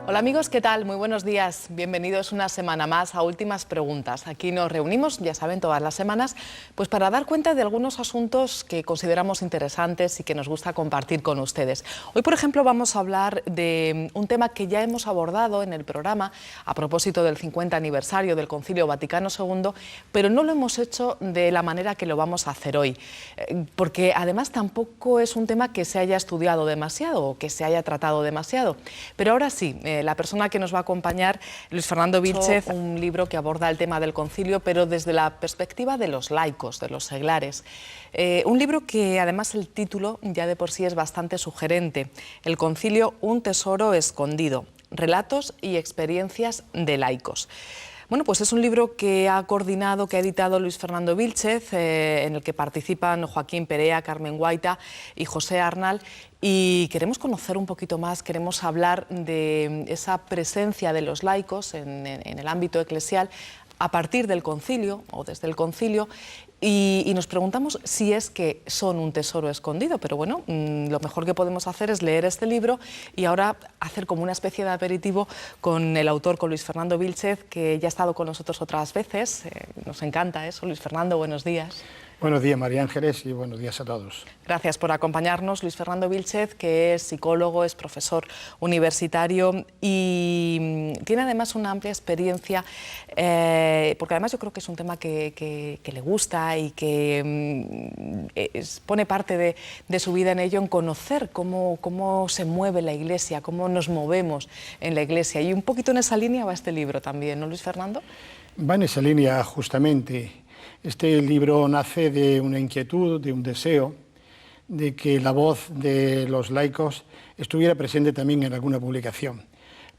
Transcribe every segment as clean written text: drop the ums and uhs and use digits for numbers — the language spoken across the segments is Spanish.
Hola amigos, ¿qué tal? Muy buenos días. Bienvenidos una semana más a Últimas Preguntas. Aquí nos reunimos, ya saben, todas las semanas, pues para dar cuenta de algunos asuntos que consideramos interesantes y que nos gusta compartir con ustedes. Hoy, por ejemplo, vamos a hablar de un tema que ya hemos abordado en el programa a propósito del 50 aniversario del Concilio Vaticano II, pero no lo hemos hecho de la manera que lo vamos a hacer hoy, porque además tampoco es un tema que se haya estudiado demasiado o que se haya tratado demasiado. Pero ahora sí, la persona que nos va a acompañar, Luis Fernando Vílchez, un libro que aborda el tema del concilio, pero desde la perspectiva de los laicos, de los seglares. Un libro que además el título ya de por sí es bastante sugerente. El concilio, un tesoro escondido. Relatos y experiencias de laicos. Bueno, pues es un libro que ha coordinado, que ha editado Luis Fernando Vílchez, en el que participan Joaquín Perea, Carmen Guaita y José Arnal. Y queremos conocer un poquito más, queremos hablar de esa presencia de los laicos en el ámbito eclesial a partir del concilio o desde el concilio. Y nos preguntamos si es que son un tesoro escondido, pero bueno, lo mejor que podemos hacer es leer este libro y ahora hacer como una especie de aperitivo con el autor, con Luis Fernando Vílchez, que ya ha estado con nosotros otras veces. Nos encanta eso. Luis Fernando, buenos días. Buenos días, María Ángeles, y buenos días a todos. Gracias por acompañarnos. Luis Fernando Vílchez, que es psicólogo, es profesor universitario y tiene además una amplia experiencia, porque además yo creo que es un tema que le gusta y que pone parte de su vida en ello, en conocer cómo se mueve la Iglesia, cómo nos movemos en la Iglesia. Y un poquito en esa línea va este libro también, ¿no, Luis Fernando? Va en esa línea, justamente. Este libro nace de una inquietud, de un deseo, de que la voz de los laicos estuviera presente también en alguna publicación.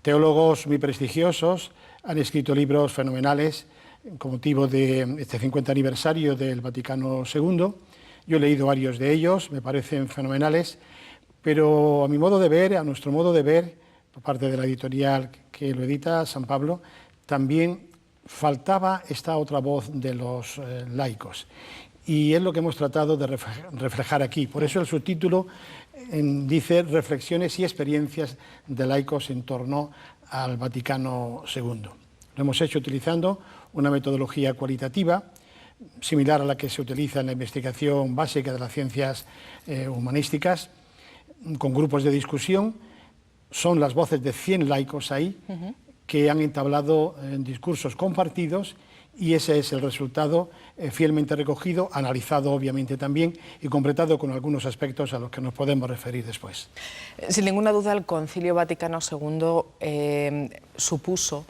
Teólogos muy prestigiosos han escrito libros fenomenales con motivo de este 50 aniversario del Vaticano II. Yo he leído varios de ellos, me parecen fenomenales, pero a mi modo de ver, a nuestro modo de ver, por parte de la editorial que lo edita, San Pablo, también faltaba esta otra voz de los laicos, y es lo que hemos tratado de reflejar aquí. Por eso el subtítulo dice Reflexiones y experiencias de laicos en torno al Vaticano II. Lo hemos hecho utilizando una metodología cualitativa similar a la que se utiliza en la investigación básica de las ciencias humanísticas, con grupos de discusión. Son las voces de 100 laicos ahí, que han entablado discursos compartidos, y ese es el resultado fielmente recogido, analizado obviamente también y completado con algunos aspectos a los que nos podemos referir después. Sin ninguna duda el Concilio Vaticano II supuso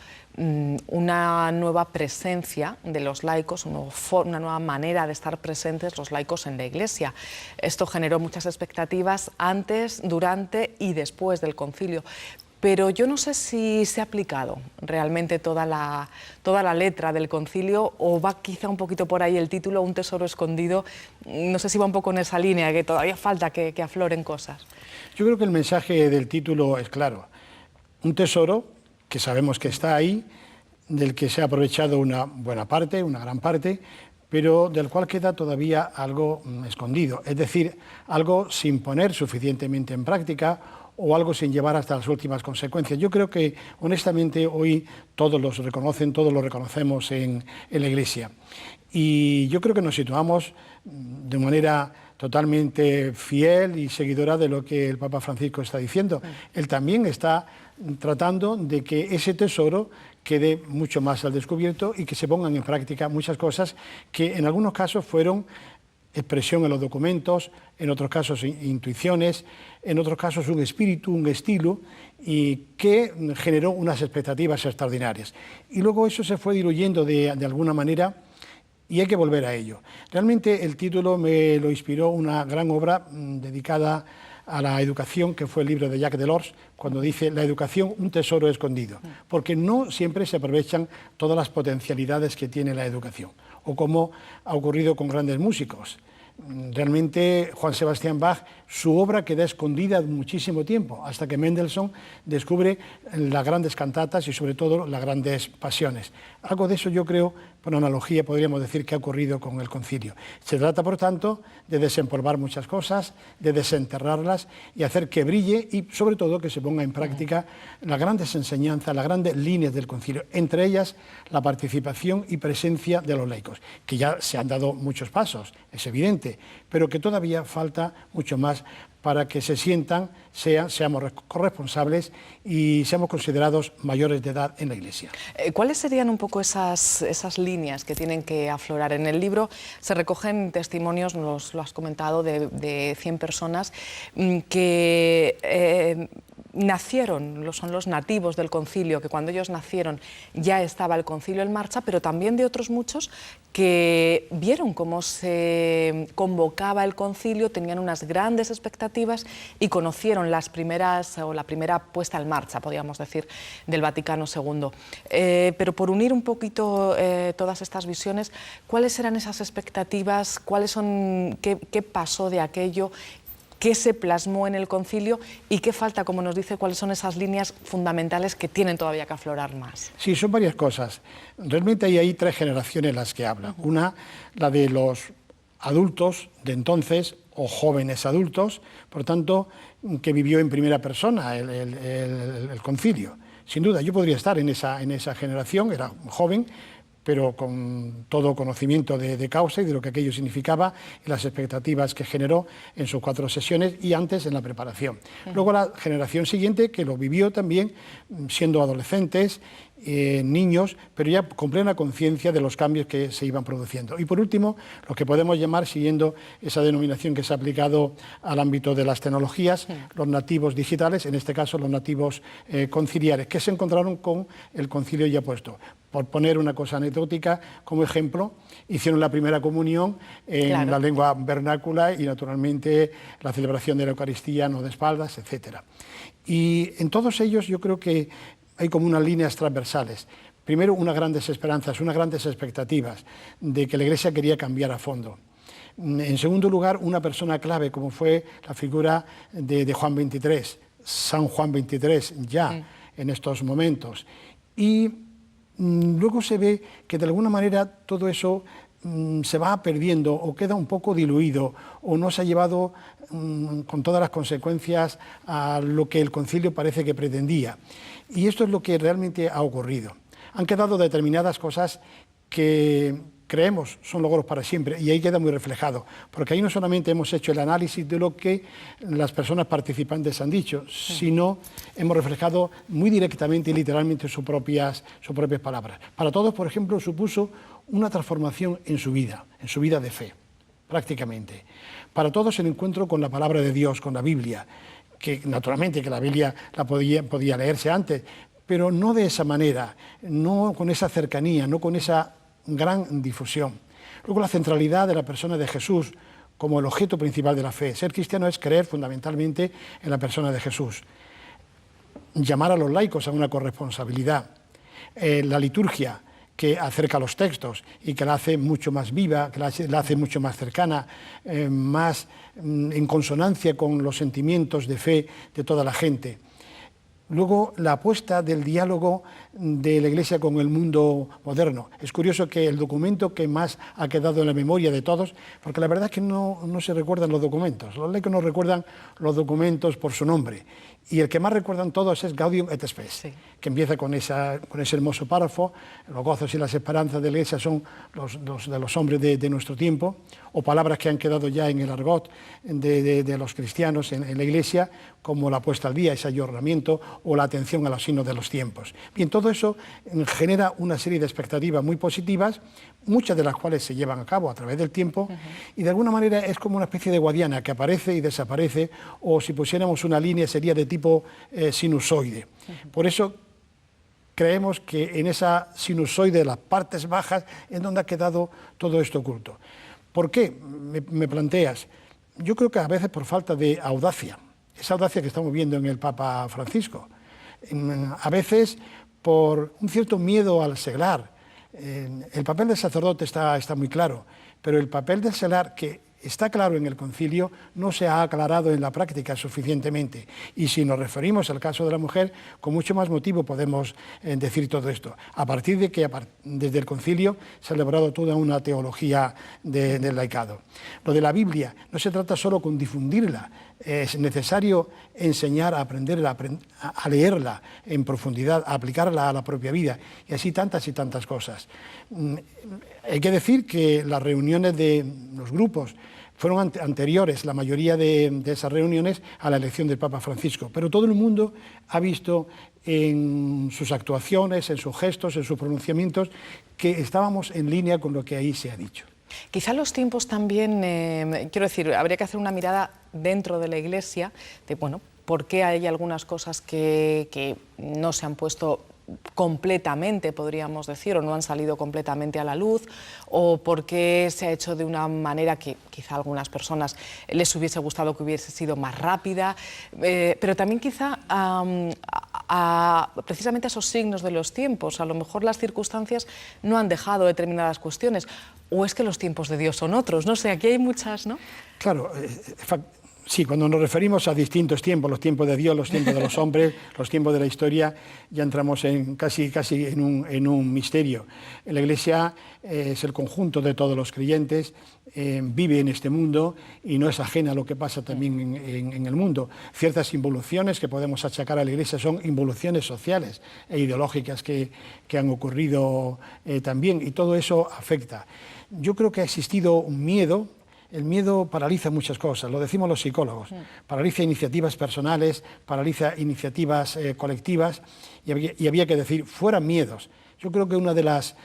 una nueva presencia de los laicos, una nueva manera de estar presentes los laicos en la Iglesia. Esto generó muchas expectativas antes, durante y después del concilio. Pero yo no sé si se ha aplicado realmente toda la letra del concilio, o va quizá un poquito por ahí el título, un tesoro escondido. No sé si va un poco en esa línea, que todavía falta que afloren cosas. Yo creo que el mensaje del título es claro. Un tesoro que sabemos que está ahí, del que se ha aprovechado una buena parte, una gran parte, pero del cual queda todavía algo escondido. Es decir, algo sin poner suficientemente en práctica, o algo sin llevar hasta las últimas consecuencias. Yo creo que, honestamente, hoy todos los reconocen, todos lo reconocemos en la Iglesia. Y yo creo que nos situamos de manera totalmente fiel y seguidora de lo que el Papa Francisco está diciendo. Él también está tratando de que ese tesoro quede mucho más al descubierto y que se pongan en práctica muchas cosas que en algunos casos fueron expresión en los documentos, en otros casos intuiciones, en otros casos un espíritu, un estilo, y que generó unas expectativas extraordinarias. Y luego eso se fue diluyendo de alguna manera, y hay que volver a ello. Realmente el título me lo inspiró una gran obra dedicada a la educación, que fue el libro de Jacques Delors, cuando dice la educación, un tesoro escondido, porque no siempre se aprovechan todas las potencialidades que tiene la educación, o como ha ocurrido con grandes músicos. Realmente Juan Sebastián Bach su obra queda escondida muchísimo tiempo, hasta que Mendelssohn descubre las grandes cantatas y sobre todo las grandes pasiones. Algo de eso yo creo, por analogía, podríamos decir que ha ocurrido con el concilio. Se trata, por tanto, de desempolvar muchas cosas, de desenterrarlas y hacer que brille y, sobre todo, que se ponga en práctica las grandes enseñanzas, las grandes líneas del concilio, entre ellas la participación y presencia de los laicos, que ya se han dado muchos pasos, es evidente, pero que todavía falta mucho más para que se sientan, seamos corresponsables y seamos considerados mayores de edad en la Iglesia. ¿Cuáles serían un poco esas líneas que tienen que aflorar? En el libro se recogen testimonios, lo has comentado, de 100 personas que nacieron, son los nativos del concilio, que cuando ellos nacieron ya estaba el concilio en marcha, pero también de otros muchos que vieron cómo se convocaba el concilio, tenían unas grandes expectativas y conocieron la primera puesta en marcha, podríamos decir, del Vaticano II. Pero por unir un poquito todas estas visiones, ¿cuáles eran esas expectativas? ¿Qué pasó de aquello? ¿Qué se plasmó en el concilio y qué falta, como nos dice, cuáles son esas líneas fundamentales que tienen todavía que aflorar más? Sí, son varias cosas. Realmente hay ahí 3 generaciones las que hablan. Una, la de los adultos de entonces o jóvenes adultos, por tanto, que vivió en primera persona el concilio. Sin duda, yo podría estar en esa generación, era joven, pero con todo conocimiento de causa y de lo que aquello significaba y las expectativas que generó en sus 4 sesiones y antes en la preparación. Luego la generación siguiente, que lo vivió también siendo adolescentes, niños, pero ya con plena conciencia de los cambios que se iban produciendo. Y por último, lo que podemos llamar, siguiendo esa denominación que se ha aplicado al ámbito de las tecnologías, los nativos digitales, en este caso los nativos conciliares, que se encontraron con el concilio ya puesto. Por poner una cosa anecdótica como ejemplo, hicieron la primera comunión en la lengua vernácula y naturalmente la celebración de la Eucaristía no de espaldas, etc. Y en todos ellos yo creo que hay como unas líneas transversales. Primero, unas grandes esperanzas, unas grandes expectativas de que la Iglesia quería cambiar a fondo. En segundo lugar, una persona clave como fue la figura de Juan XXIII, San Juan XXIII ya en estos momentos. Y luego se ve que de alguna manera todo eso se va perdiendo o queda un poco diluido o no se ha llevado con todas las consecuencias a lo que el concilio parece que pretendía. Y esto es lo que realmente ha ocurrido. Han quedado determinadas cosas que creemos son logros para siempre y ahí queda muy reflejado, porque ahí no solamente hemos hecho el análisis de lo que las personas participantes han dicho, sino hemos reflejado muy directamente y literalmente sus propias palabras. Para todos, por ejemplo, supuso una transformación en su vida de fe, prácticamente. Para todos el encuentro con la palabra de Dios, con la Biblia, que naturalmente que la Biblia la podía leerse antes, pero no de esa manera, no con esa cercanía, no con esa gran difusión. Luego la centralidad de la persona de Jesús como el objeto principal de la fe. Ser cristiano es creer fundamentalmente en la persona de Jesús. Llamar a los laicos a una corresponsabilidad. La liturgia que acerca los textos y que la hace mucho más viva, que la hace mucho más cercana, más en consonancia con los sentimientos de fe de toda la gente. Luego, la apuesta del diálogo de la Iglesia con el mundo moderno. Es curioso que el documento que más ha quedado en la memoria de todos, porque la verdad es que no se recuerdan los documentos. Los laicos no recuerdan los documentos por su nombre. Y el que más recuerdan todos es Gaudium et Spes, que empieza con ese hermoso párrafo. Los gozos y las esperanzas de la Iglesia son los de los hombres de nuestro tiempo, o palabras que han quedado ya en el argot de los cristianos en la Iglesia, como la puesta al día, ese ayornamiento, o la atención a los signos de los tiempos. Bien, todo eso genera una serie de expectativas muy positivas, muchas de las cuales se llevan a cabo a través del tiempo, y de alguna manera es como una especie de guadiana que aparece y desaparece, o si pusiéramos una línea sería de tipo sinusoide. Por eso creemos que en esa sinusoide de las partes bajas es donde ha quedado todo esto oculto. ¿Por qué? Me planteas. Yo creo que a veces por falta de audacia, esa audacia que estamos viendo en el Papa Francisco, a veces por un cierto miedo al seglar. El papel del sacerdote está muy claro, pero el papel del seglar, que está claro en el concilio, no se ha aclarado en la práctica suficientemente. Y si nos referimos al caso de la mujer, con mucho más motivo podemos decir todo esto. A partir de que desde el concilio se ha elaborado toda una teología del laicado. Lo de la Biblia no se trata solo con difundirla, es necesario enseñar a aprenderla, a leerla en profundidad, a aplicarla a la propia vida y así tantas y tantas cosas. Hay que decir que las reuniones de los grupos fueron anteriores, la mayoría de esas reuniones, a la elección del Papa Francisco, pero todo el mundo ha visto en sus actuaciones, en sus gestos, en sus pronunciamientos, que estábamos en línea con lo que ahí se ha dicho. Quizá los tiempos también, quiero decir, habría que hacer una mirada dentro de la Iglesia de, bueno, por qué hay algunas cosas que no se han puesto completamente, podríamos decir, o no han salido completamente a la luz, o por qué se ha hecho de una manera que quizá a algunas personas les hubiese gustado que hubiese sido más rápida, pero también quizá precisamente a esos signos de los tiempos. A lo mejor las circunstancias no han dejado determinadas cuestiones, o es que los tiempos de Dios son otros, no sé, aquí hay muchas, ¿no? Claro, sí, cuando nos referimos a distintos tiempos, los tiempos de Dios, los tiempos de los hombres, los tiempos de la historia, ya entramos casi en un misterio. La Iglesia es el conjunto de todos los creyentes, vive en este mundo y no es ajena a lo que pasa también en el mundo. Ciertas involuciones que podemos achacar a la Iglesia son involuciones sociales e ideológicas que han ocurrido también, y todo eso afecta. Yo creo que ha existido un miedo. El miedo paraliza muchas cosas, lo decimos los psicólogos, paraliza iniciativas personales, paraliza iniciativas colectivas, y había que decir, fuera miedos. Yo creo que una de las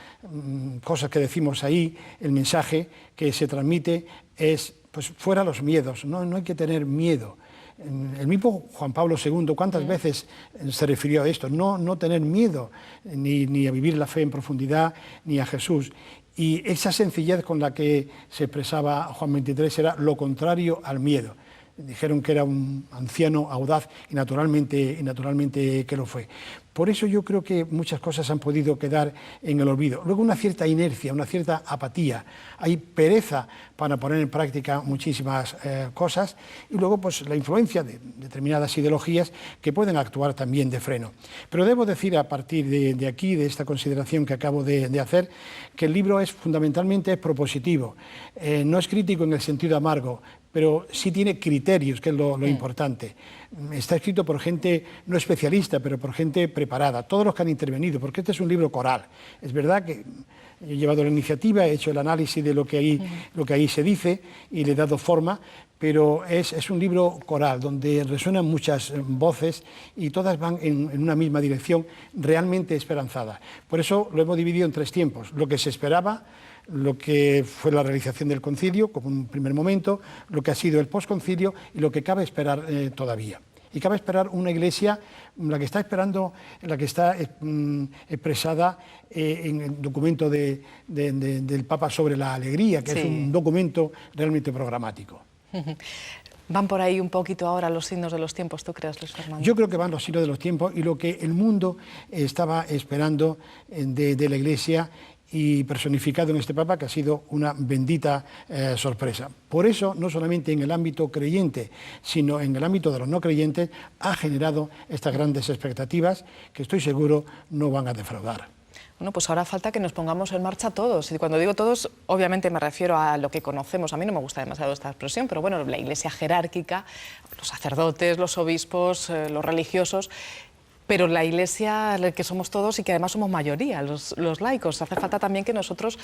cosas que decimos ahí, el mensaje que se transmite es, pues fuera los miedos, no hay que tener miedo. El mismo Juan Pablo II, ¿cuántas veces se refirió a esto? No tener miedo, ni a vivir la fe en profundidad, ni a Jesús. Y esa sencillez con la que se expresaba Juan XXIII era lo contrario al miedo. Dijeron que era un anciano audaz y naturalmente que lo fue. Por eso yo creo que muchas cosas han podido quedar en el olvido. Luego una cierta inercia, una cierta apatía. Hay pereza para poner en práctica muchísimas cosas, y luego pues la influencia de determinadas ideologías que pueden actuar también de freno. Pero debo decir a partir de aquí, de esta consideración que acabo de hacer, que el libro es fundamentalmente propositivo. No es crítico en el sentido amargo, pero sí tiene criterios, que es lo importante. Está escrito por gente no especialista, pero por gente preparada, todos los que han intervenido, porque este es un libro coral. Es verdad que he llevado la iniciativa, he hecho el análisis de lo que ahí se dice y le he dado forma, pero es un libro coral donde resuenan muchas voces y todas van en una misma dirección, realmente esperanzada. Por eso lo hemos dividido en tres tiempos: lo que se esperaba, lo que fue la realización del concilio como un primer momento, lo que ha sido el posconcilio y lo que cabe esperar todavía. Y cabe esperar una Iglesia, la que está esperando, la que está expresada en el documento del Papa sobre la alegría, que es un documento realmente programático. ¿Van por ahí un poquito ahora los signos de los tiempos, tú crees, Luis Fernando? Yo creo que van los signos de los tiempos y lo que el mundo estaba esperando de la Iglesia, y personificado en este Papa, que ha sido una bendita sorpresa. Por eso, no solamente en el ámbito creyente, sino en el ámbito de los no creyentes, ha generado estas grandes expectativas que estoy seguro no van a defraudar. Bueno, pues ahora falta que nos pongamos en marcha todos. Y cuando digo todos, obviamente me refiero a lo que conocemos. A mí no me gusta demasiado esta expresión, pero bueno, la Iglesia jerárquica, los sacerdotes, los obispos, los religiosos. Pero la Iglesia, que somos todos y que además somos mayoría, los laicos. Hace falta también que nosotros,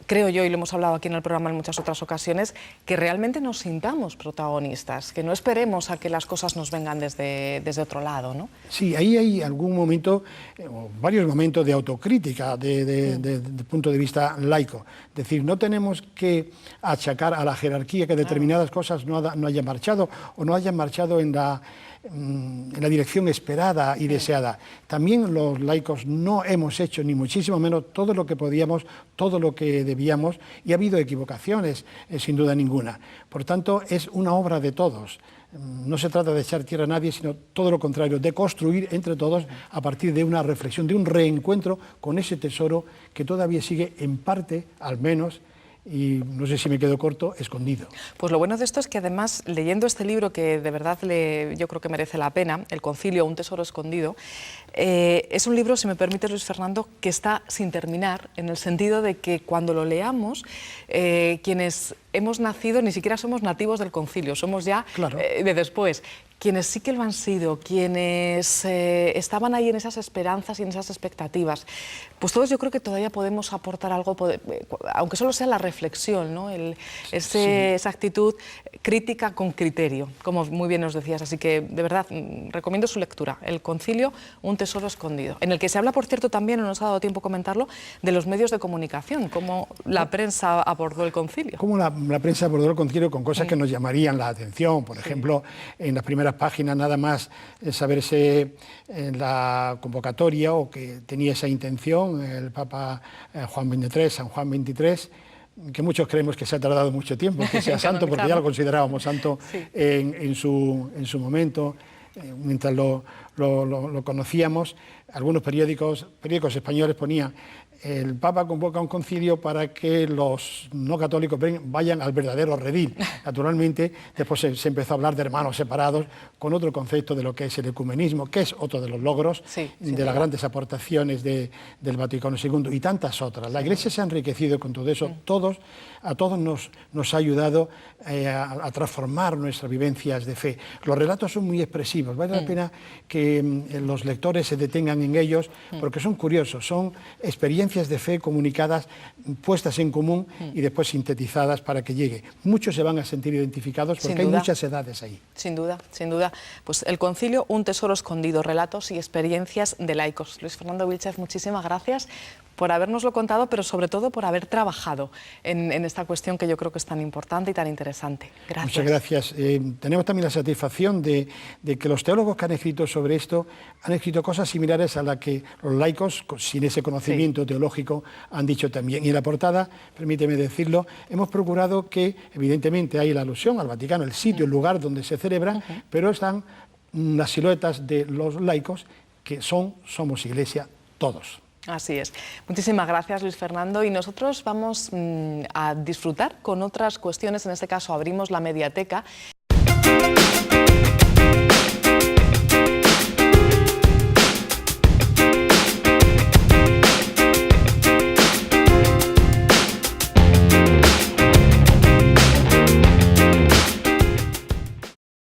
creo yo, y lo hemos hablado aquí en el programa en muchas otras ocasiones, que realmente nos sintamos protagonistas, que no esperemos a que las cosas nos vengan desde otro lado, ¿no? Sí, ahí hay algún momento, o varios momentos de autocrítica desde el punto de vista laico. Es decir, no tenemos que achacar a la jerarquía que determinadas cosas no hayan marchado o no hayan marchado en la dirección esperada y deseada. También los laicos no hemos hecho, ni muchísimo menos, todo lo que podíamos, todo lo que debíamos, y ha habido equivocaciones, sin duda ninguna. Por tanto, es una obra de todos. No se trata de echar tierra a nadie, sino todo lo contrario, de construir entre todos a partir de una reflexión, de un reencuentro con ese tesoro que todavía sigue, en parte, al menos, y no sé si me quedo corto, escondido. Pues lo bueno de esto es que además, leyendo este libro, que de verdad yo creo que merece la pena, El Concilio, un tesoro escondido, es un libro, si me permite, Luis Fernando, que está sin terminar, en el sentido de que cuando lo leamos, quienes hemos nacido ni siquiera somos nativos del Concilio, somos ya Claro. de después. Quienes sí que lo han sido, quienes estaban ahí en esas esperanzas y en esas expectativas, pues todos yo creo que todavía podemos aportar algo, aunque solo sea la reflexión, ¿no? Esa actitud crítica con criterio, como muy bien nos decías. Así que, de verdad, recomiendo su lectura, El Concilio, un tesoro escondido, en el que se habla, por cierto, también, no nos ha dado tiempo a comentarlo, de los medios de comunicación, cómo la prensa abordó el concilio. Cómo la prensa abordó el concilio con cosas que nos llamarían la atención. Por ejemplo, en las primeras páginas nada más saberse en la convocatoria o que tenía esa intención el Papa Juan XXIII, San Juan XXIII, que muchos creemos que se ha tardado mucho tiempo que sea santo, porque ya lo considerábamos santo en su momento, mientras lo conocíamos. Algunos periódicos españoles ponían: el Papa convoca un concilio para que los no católicos vayan al verdadero redil. Naturalmente, después se empezó a hablar de hermanos separados, con otro concepto de lo que es el ecumenismo, que es otro de los logros, de las grandes aportaciones del Vaticano II y tantas otras. La Iglesia se ha enriquecido con todo eso. A todos nos ha ayudado a transformar nuestras vivencias de fe. Los relatos son muy expresivos. Vale la pena que los lectores se detengan en ellos, porque son curiosos, son experiencias de fe comunicadas, puestas en común y después sintetizadas para que llegue. Muchos se van a sentir identificados porque hay muchas edades ahí. Sin duda, sin duda. Pues El Concilio, un tesoro escondido, relatos y experiencias de laicos. Luis Fernando Vílchez, muchísimas gracias por habernoslo contado, pero sobre todo por haber trabajado en esta cuestión que yo creo que es tan importante y tan interesante. Gracias. Muchas gracias. Tenemos también la satisfacción de que los teólogos que han escrito sobre esto han escrito cosas similares a las que los laicos, sin ese conocimiento teológico, han dicho también. Y en la portada, permíteme decirlo, hemos procurado que, evidentemente, hay la alusión al Vaticano, el sitio, el lugar donde se celebra, pero están las siluetas de los laicos que somos Iglesia todos. Así es. Muchísimas gracias, Luis Fernando. Y nosotros vamos a disfrutar con otras cuestiones. En este caso, abrimos la mediateca.